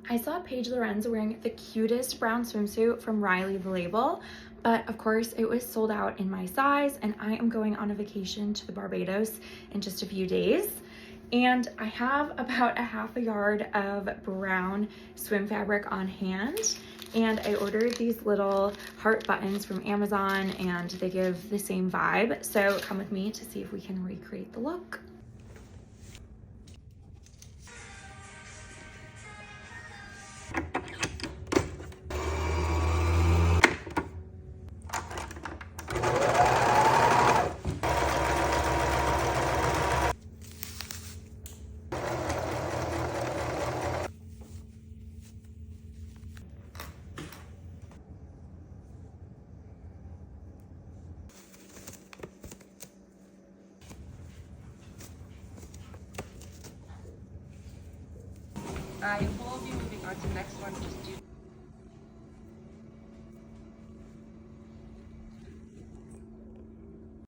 I saw Paige Lorenz wearing the cutest brown swimsuit from Riley the Label, but of course it was sold out in my size, and I am going on a vacation to the Barbados in just a few days. And I have about a half a yard of brown swim fabric on hand, and I ordered these little heart buttons from Amazon, and they give the same vibe. So come with me to see if we can recreate the look. You will be moving on to the next one. Just do